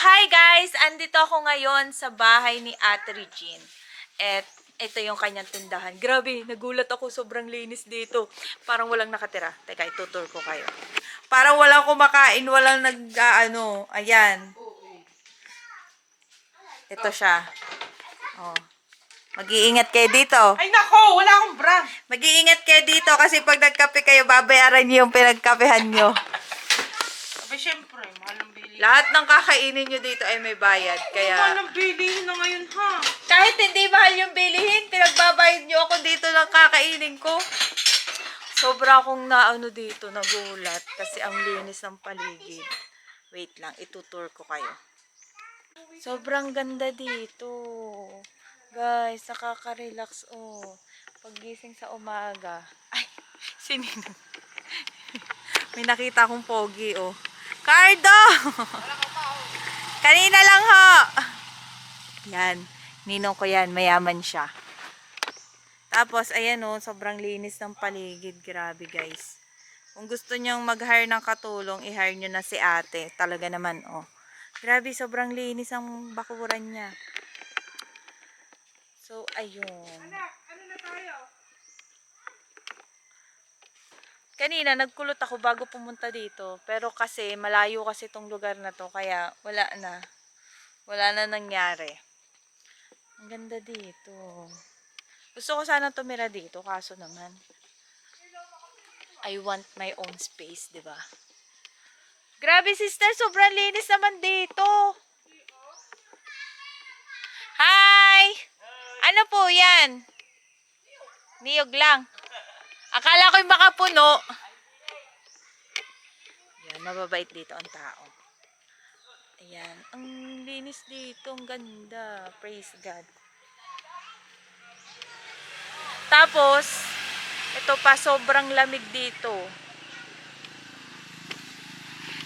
Hi guys! Andito ako ngayon sa bahay ni Ate Regine. At ito yung kanyang tindahan. Grabe, nagulat ako. Sobrang linis dito. Parang walang nakatira. Teka, itutur ko kayo. Parang walang kumakain, walang Ayan. Ito siya. Oh. Mag-iingat kayo dito. Ay nako, wala akong bra. Mag-iingat kayo dito kasi pag nagkape kayo, babayaran niyo yung pinagkapehan niyo. Sabi, syempre, mahal ng bilihin. Lahat ng kakainin nyo dito ay may bayad. Kaya, Mahal ng bilihin na ngayon, ha? kahit hindi mahal yung bilihin, pinagbabayad nyo ako dito ng kakainin ko. Sobra akong dito, nagulat. Kasi ang linis ng paligid. Wait lang, itutur ko kayo. Sobrang ganda dito. Guys, nakaka-relax, oh. Paggising sa umaga. Ay, sinino? May nakita akong pogi, oh. Cardo! Kanina lang ho! Yan. Ninong ko yan. Mayaman siya. Tapos, ayan o. Sobrang linis ng paligid. Grabe guys. Kung gusto nyong mag-hire ng katulong, i-hire nyo na si ate. Talaga naman oh. Grabe, sobrang linis ang bakuran niya. So, ayun. Anak, ano na tayo? Kanina, nagkulot ako bago pumunta dito. Pero kasi, malayo kasi itong lugar na to. Kaya, wala na. Wala na nangyari. Ang ganda dito. Gusto ko sana tumira dito. Kaso naman, I want my own space, di ba? Grabe, sister. Sobrang linis naman dito. Hi! Ano po yan? Niyog lang. Akala ko'y makapuno. Yan, mababait dito ang tao. Ayan, ang linis dito, ang ganda. Praise God. Tapos, ito pa, sobrang lamig dito.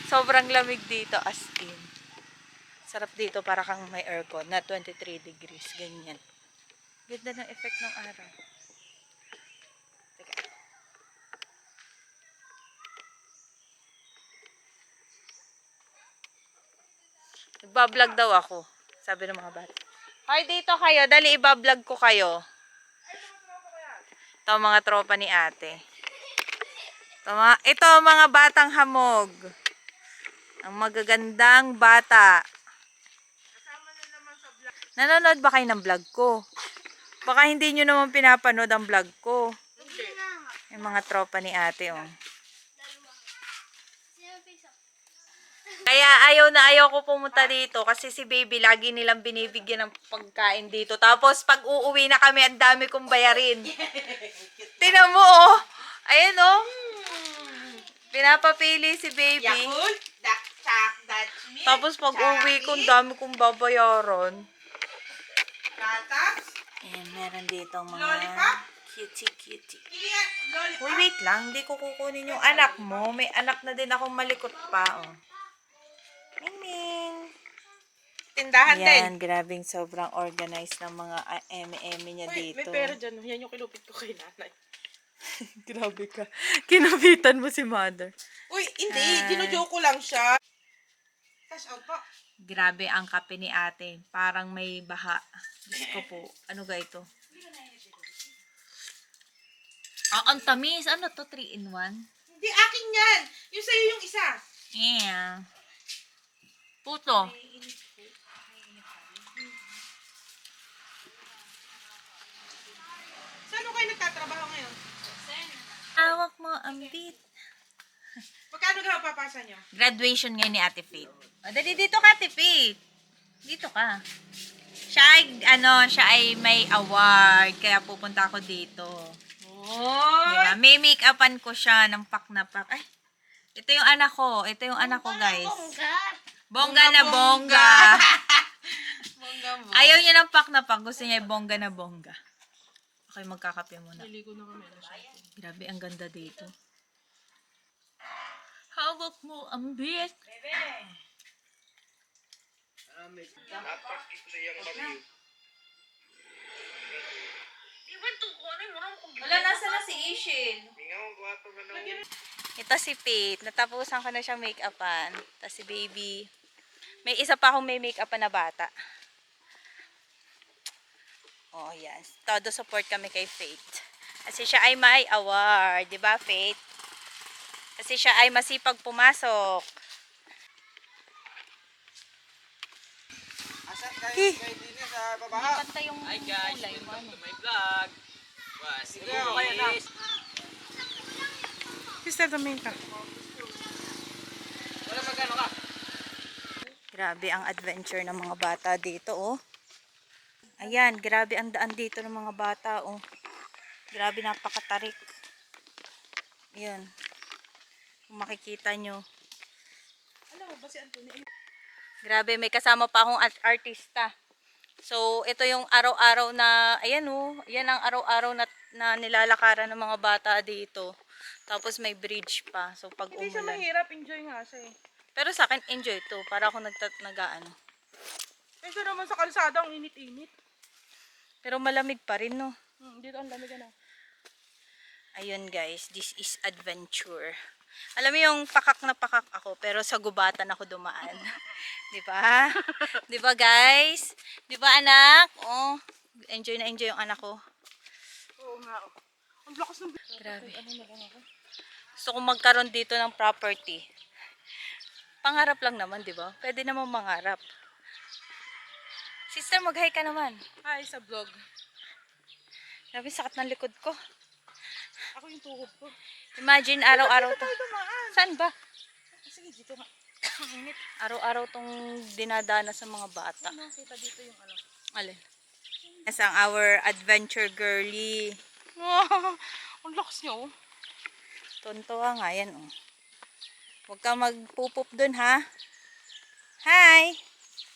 Sobrang lamig dito, as in. Sarap dito, para kang may aircon na 23 degrees, ganyan. Ganda ng effect ng araw. Teka. Nagbablog daw ako, sabi ng mga bata. Hoy, dito kayo, dali ibablog ko kayo. Ito mga tropa ni ate. Ito mga batang hamog. Ang magagandang bata. Nanonood ba kayo ng vlog ko? Baka hindi nyo naman pinapanood ang vlog ko. Yung mga tropa ni ate, oh. Kaya ayaw ko pumunta dito kasi si baby lagi nilang binibigyan ng pagkain dito. Tapos pag uuwi na kami, ang dami kong bayarin. Tingnan mo, oh. Ayan, oh. Pinapapili si baby. Yakult, that's me. Tapos pag uwi ko, ang dami kong babayaran. Gatas, Ayan, meron dito mga Lollipop? cutie. iya, lollipop. Uy, wait lang. Hindi ko kukunin yung anak mo. May anak na din akong malikot pa, oh. Ming. Tindahan din. Yan, grabing sobrang organized ng mga eme-eme niya Uy, dito. may pera dyan. Yan yung kilupit ko kay nanay. Grabe ka. Kinabitan mo si mother. Uy, hindi. Ginujoke ko lang siya. Cash out po. Grabe ang kape ni ate. Parang may baha. Diyos ko po. Ano ga ito? Ang tamis. Ano to? 3-in-1? Hindi, akin yan. Yung sa'yo yung isa. Yeah. Puto. Saan kayo nagtatrabaho ngayon? Hawak mo ang beat. Magkano ka papasa nyo? Graduation ngayon ni Ate Faith. O, dali dito ka, Ate Faith. Dito ka. Siya ay may award. Kaya pupunta ako dito. Oh! Diba? May make-upan ko siya ng pak na pak. Ay, ito yung anak ko. Ito yung anak ko, guys. Bongga na bongga. Bongga mo. Ayaw niya ng pak na pak. Gusto niya yung bongga na bongga. Okay, magkakape muna. Naligo na kami. Grabe, ang ganda dito. Hawak mo ang beat. Wala, nasa na si Ishil? Ito si Pete. Natapusan ko na siyang make-upan. Tapos si baby. May isa pa akong may make-up pa na bata. Oh, yan. Todo support kami kay Faith. Kasi siya ay may award. Diba, Faith? Kasi siya ay masipag pumasok. Asan kayo din sa baba? Pantay yung Hi guys, kulay mo. welcome to my vlog. Was, Sige, okay na. Sister, tumingin ka. wala magkano ka? Grabe ang adventure ng mga bata dito, oh. Ayan, grabe ang daan dito ng mga bata, oh. Grabe, napakatarik. Ayan. Kung makikita nyo. Alam mo ba si Anthony? Grabe, may kasama pa akong artista. So, ito yung araw-araw na, ayan oh, yan ang araw-araw na nilalakaran ng mga bata dito. Tapos may bridge pa. So, pag Hindi siya umulan. mahirap, enjoy nga siya eh. Pero sa akin, enjoy to. Para ako nag-ano. Kaysa naman sa kalsada, ang init-init. Pero malamig pa rin, no? Dito ang lamig na. Ayun guys, this is adventure. Alam mo yung pakak na pakak ako, pero sa gubatan ako dumaan. 'Di ba? 'Di ba guys? 'Di ba anak? Oh, enjoy na enjoy yung anak ko. Oo nga. Ang lakas ng... Grabe. Ano na lang ako? Gusto kong magkaroon dito ng property. Pangarap lang naman, 'di ba? Pwede naman mangarap. Sister, mag-hi ka naman. Hi sa vlog. Grabe, sakit ng likod ko. Ako yung tuhod ko. Imagine, araw-araw to. Tayo dumaan. Saan ba? Sige, dito nga. Ang init. Araw-araw tong dinadana sa mga bata. Ano, kita dito yung ano. Alin? Yes, ang our adventure girly. Ang lakas niya oh. Tontoa nga yan, oh. Huwag ka magpupup dun, ha? Hi!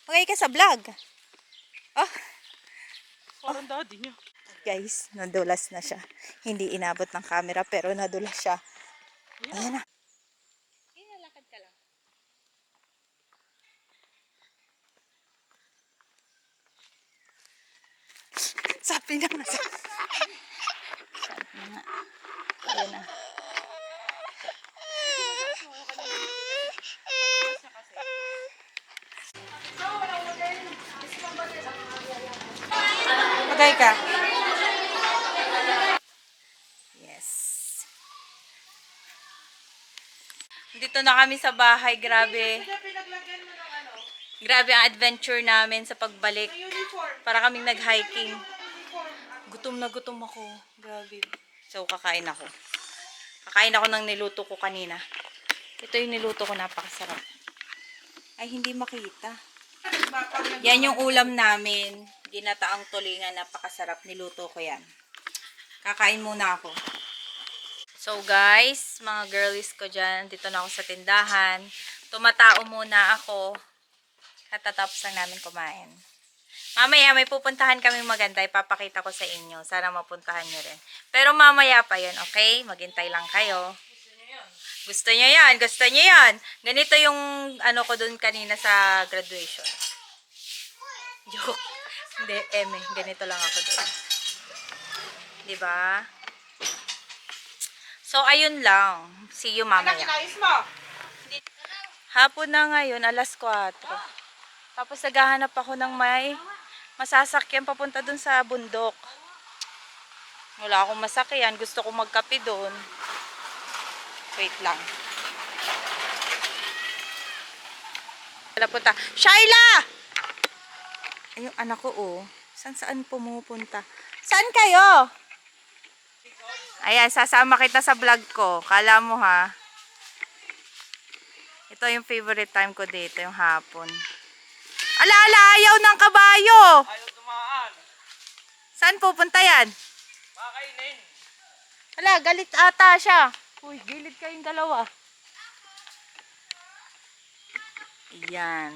Okay ka sa vlog. Oh, Parang daddy niya. guys, nadulas na siya. Hindi inabot ng camera, pero nadulas siya. Ayan na. Lakad ka lang. Sabi na nga. Sabi na nga. Ayan na. Magay ka. Yes. Dito na kami sa bahay. Grabe. Pinaglagyan mo ng ano? Grabe ang adventure namin sa pagbalik. Uniform. Para kaming nag-hiking. Uniform. Gutom na gutom ako. Grabe. So, kakain ako. Kakain ako ng niluto ko kanina. Ito yung niluto ko. Napakasarap. Ay, hindi makita. Yan yung ulam namin. Ginataang tulingan. Napakasarap. Niluto ko yan. Kakain muna ako. So guys, mga girlies ko dyan, dito na ako sa tindahan. Tumatao muna ako. Katatapos lang namin kumain. Mamaya may pupuntahan kami maganda. Ipapakita ko sa inyo. Sana mapuntahan nyo rin. Pero mamaya pa yun, okay? Maghintay lang kayo. Gusto nyo yan? Gusto nyo yan? Ganito yung ano ko dun kanina sa graduation. Joke. Hindi, eme. Ganito lang ako dun. Diba? So, ayun lang. See you Anak, mamaya. kinais mo. Hapon na ngayon, alas 4. Tapos naghahanap ako ng may masasakyan papunta dun sa bundok. Wala akong masakyan. Gusto ko magkape dun. Wait lang. Wala punta. Shaila! Ay, yung anak ko, oh. Saan pumupunta? Saan kayo? Ayan, sasama kita sa vlog ko. Kala mo, ha? Ito yung favorite time ko dito, yung hapon. Ala, ayaw ng kabayo! Ayaw tumaan. Saan pupunta yan? Makainin. Ala, galit ata siya. Uy, gilid kayong dalawa. Ayan.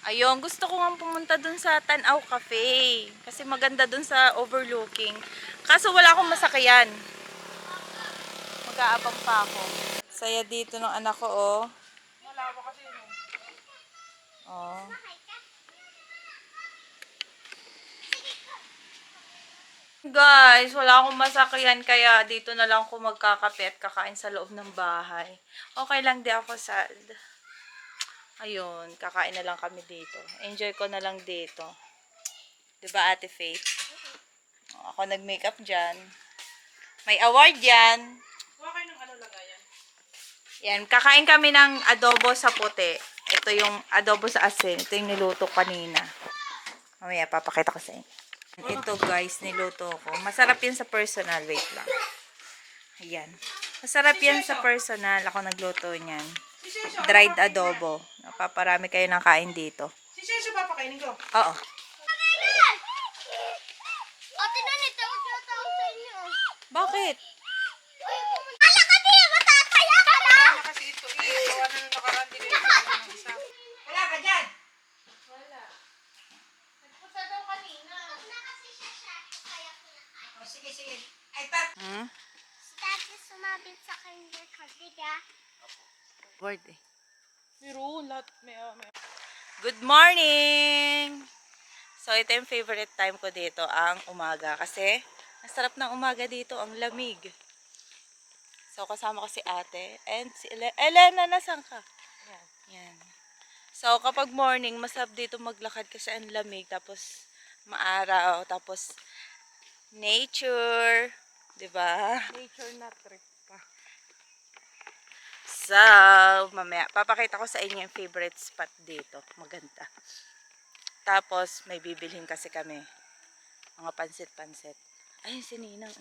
Ayun, gusto ko nga pumunta dun sa Tanaw Cafe. Kasi maganda dun sa overlooking. Kaso wala akong masakyan. Mag-aabang pa ako. Saya dito ng anak ko, oh. Malawa kasi yun. Oh. Guys, wala akong masakyan kaya dito na lang ako magkakape at kakain sa loob ng bahay. Okay lang di ako sad. Ayun, kakain na lang kami dito. Enjoy ko na lang dito. 'Di ba, Ate Faith? Ako nag-makeup dyan. May award yan. Kuha kayo ng ano lagayan. Yan, kakain kami ng adobo sa puti. Ito yung adobo sa asin. Ito yung niluto kanina. Mamaya, papakita ko sa inyo. Ito guys, niluto ko. Masarap yan sa personal. Wait lang. Ayan. Masarap yan sa personal. Ako nagluto niyan. Si Shesho, Dried adobo. Napaparami kayo ng kain dito. Si Shesho papakainin ko. Oo. Ate na nito, magtatawag sa inyo. Bakit? Ala ka di, matataya ka na! Wala kasi ito eh. Gawa na nung nakaraan din kayo sa ng isa. Wala ka dyan! Nagpunta daw kanina. Na kasi siya kaya pinakain. O sige, sige. Ay, pat! Hmm? Si Tati sumabit sa kanya kasi ka. Word eh. Meron, lahat may... Good morning! So, ito yung favorite time ko dito, ang umaga. Kasi, ang sarap ng umaga dito, ang lamig. So, kasama ko si ate. And si Elena, nasan ka? Yan. So, kapag morning, masarap dito maglakad kasi ang lamig. Tapos, maaraw. Tapos, nature. 'Di ba? Nature na trip pa. So, mamaya, papakita ko sa inyo yung favorite spot dito. Maganda. Tapos, may bibilhin kasi kami. Mga pansit-pansit. Ayun, si Ninang.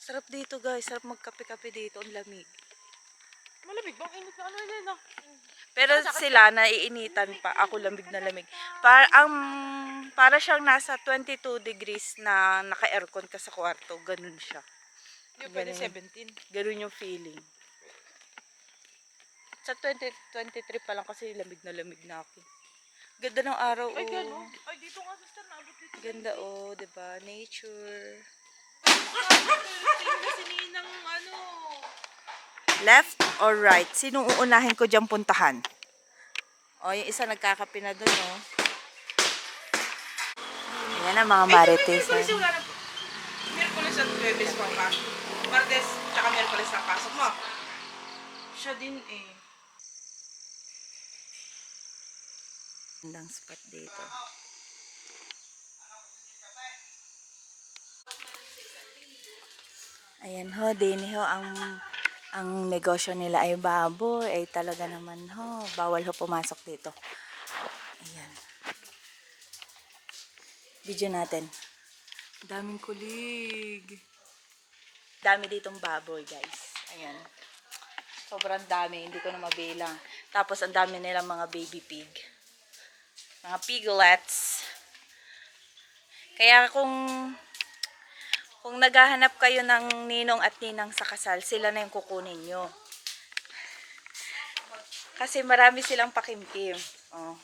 Sarap dito, guys. Sarap magkape-kape dito. Ang lamig. Malamig bang init na ano yun ah? Pero sila, naiinitan pa. Ako lamig na lamig. Para siyang nasa 22 degrees na naka-aircon ka sa kwarto. Ganun siya. Yung pwede Ganun. 17. Ganun yung feeling. Sa 2023 pa lang kasi lamig na ako. Ganda ng araw, Ay, oh. gano'n. Ay, dito nga sister, naabot dito. Ganda, oh, 'di ba? Nature. Tingnan si Ninang ano. Left or right? Sinong uunahin ko diyang puntahan? O, yung isa nagkakape na dun, oh. Ayan ang mga marites. Merkulis wala na. Merkulis at Huwebes pa pa. Martes, tsaka Merkulis ang pasok mo. Siya din eh. Gandang spot dito. Ayan ho, din ho, ang negosyo nila ay baboy. Ay talaga naman ho, bawal ho pumasok dito. Ayan. Video natin. Daming kulig. Dami ditong baboy, guys. Ayan. Sobrang dami, hindi ko na mabilang. Tapos ang dami nilang mga baby pig. Mga piglets. Kaya kung naghahanap kayo ng ninong at ninang sa kasal, sila na yung kukunin nyo. Kasi marami silang pakimkim. Oh,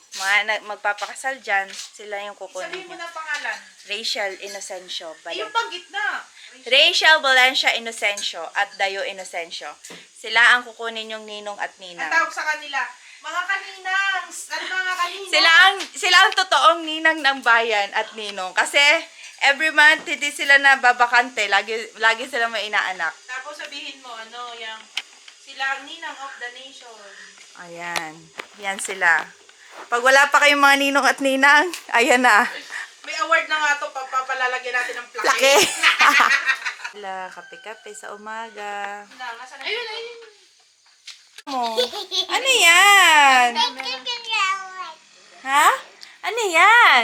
magpapakasal dyan, sila yung kukunin Sabihin mo nyo. na pangalan. Rachel Inocencio. Yung panggit na. Rachel Valencia Inocencio at Dayo Inocencio. Sila ang kukunin yung ninong at Ang ninang. tawag sa kanila, mga kaninang. Ano mga kaninang? Sila ang totoong ninang ng bayan at ninong. Kasi every month hindi sila nababakante. Lagi sila may inaanak. Tapos sabihin mo, ano, yung sila ang ninang of the nation. Ayan. Yan sila. Pag wala pa kayong mga ninong at ninang, ayan na. May award na nga ito, papalalagyan natin ng plaque. Laki. Sila, kape-kape sa umaga. Ayun, ayun. Mo. Ano yan? Ha? Ano yan?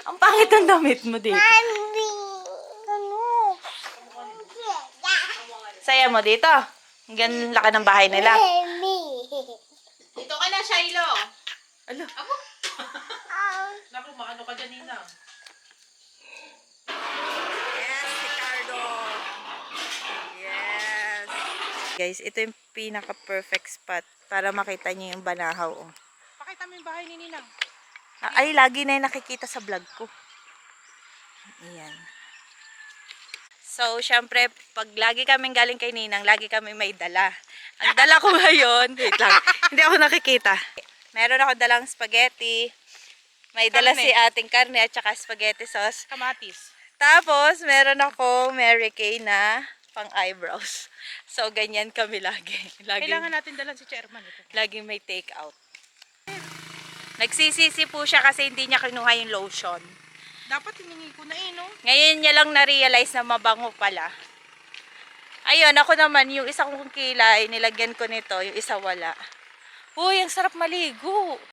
Ang pangit ng damit mo dito. Ano? Saya mo dito? Ang ganun laki ng bahay nila. Dito ka na, Shiloh. Alo. Naku, maano ka dyan, ninang. Yes, Ricardo. Yes. Guys, ito yung pinaka-perfect spot para makita niyo yung Banahaw. Oh. Pakita mo yung bahay ni Ninang. Ay, lagi na yung nakikita sa vlog ko. Ayan. So, syempre, pag lagi kaming galing kay Ninang, lagi kami may dala. Ang dala ko ngayon, wait lang, hindi ako nakikita. Meron ako dalang spaghetti. May dala si ating karne at saka spaghetti sauce. Kamatis. Tapos, meron ako Mary Kay na pang eyebrows. So, ganyan kami lagi. Kailangan natin dalan si chairman ito. Laging may take out. Nagsisisi po siya kasi hindi niya kinuha yung lotion. Dapat hiningi ko na no? Ngayon niya lang na-realize na mabango pala. Ayun, ako naman, yung isa kong kilay, nilagyan ko nito, yung isa wala. Uy, ang sarap maligo.